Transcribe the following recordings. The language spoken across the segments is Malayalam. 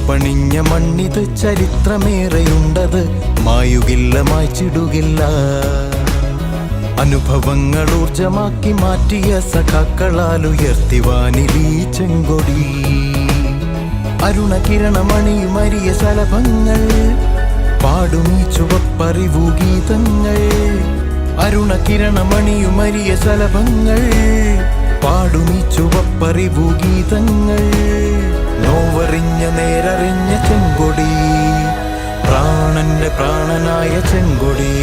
ചുവപ്പണിഞ്ഞ മണ്ണിത് ചരിത്രമേറെയുണ്ടത്, മായുകില്ല മായ്ച്ചിടുകില്ല. അനുഭവങ്ങൾ ഊർജമാക്കി മാറ്റിയ സഖാക്കളാൽ ഉയർത്തിവാനിലീ ചെങ്കൊടി. അരുണകിരണമണിയുമരിയ ശലഭങ്ങൾ പാടുമീ ചുവപ്പറിവു ഗീതങ്ങൾ. അരുണകിരണമണിയുമരിയ ശലഭങ്ങൾ പാടുമീ ചുവപ്പറിവു ഗീതങ്ങൾ. നോവറിഞ്ഞ നേരറിഞ്ഞ ചെങ്കൊടി, പ്രാണന്റെ പ്രാണനായ ചെങ്കൊടി.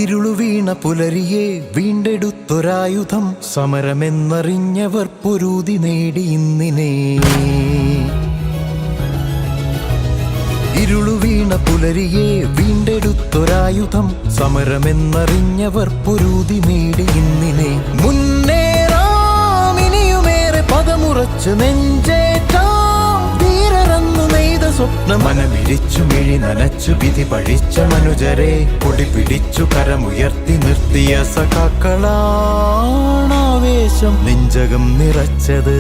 ഇരുളുവീണ പുലരിയെ വീണ്ടെടുത്തൊരായുധം, സമരമെന്നറിഞ്ഞവർ പൊരുതി നേടി ഇന്നിനെ. ഇരുളുവീണ പുലരിയെ വീണ്ടെടുത്തൊരായുധം, സമരമെന്നറിഞ്ഞവർ പൊരുതി നേടി ഇന്നിനെ. മുന്നേറാം ഇനിയുമേറെ പദമുറച്ച് നെഞ്ചേറ്റാം, ധീരറന്നു നെയ്ത സ്വപ്നം മനമിരിച്ചു മിഴി നനച്ചു വിധി പഴിച്ച മനുജരെ കൊടി പിടിച്ചു കരമുയർത്തി നിർത്തിയ സഖാക്കളാണാവേശം നെഞ്ചകം നിറച്ചത്.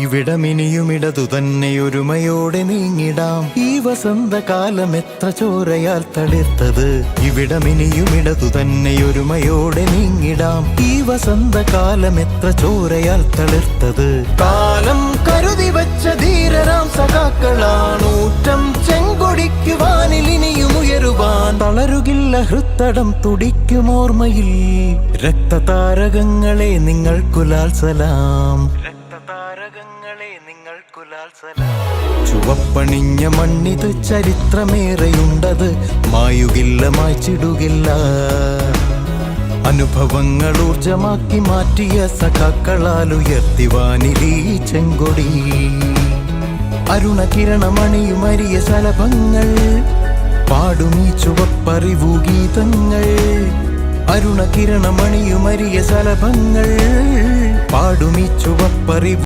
ഇവിടമിനിയുമിടതു തന്നെ ഒരുമയോടെ നീങ്ങിടാം, ഈ വസന്തകാലം എത്ര ചോരയാൽ തളിർത്തത്. ഇവിടമിനിയുമിടതു തന്നെ ഒരുമയോടെ നീങ്ങിടാം, ഈ വസന്തകാലം എത്ര ചോരയാൽ തളിർത്തത്. കാലം കരുതി വച്ച ധീരരാം സഖാക്കളാണൂറ്റം ചെങ്കൊടിക്കു വാനിൽ ഇനിയും ഉയരുവാൻ. തളരുകില്ല ഹൃത്തടം തുടിക്കുമോർമ്മയിൽ, രക്തതാരകങ്ങളെ നിങ്ങൾക്കുലാൽ സലാം. ചുവപ്പണിഞ്ഞ മണ്ണിത് ചരിത്രമേറെയുണ്ടത്, മായുകില്ല മായ്ച്ചിടുകില്ല. അനുഭവങ്ങൾ ഊർജമാക്കി മാറ്റിയ സഖാക്കളാൽ ഉയർത്തിവാനിലീ ചെങ്കൊടി. അരുണകിരണമണിയുമരിയ ശലഭങ്ങൾ പാടുമീ ചുവപ്പറിവു ഗീതങ്ങൾ. അരുണകിരണമണിയുമരിയ ശലഭങ്ങൾ പാടുമീ ചുവപ്പറിവു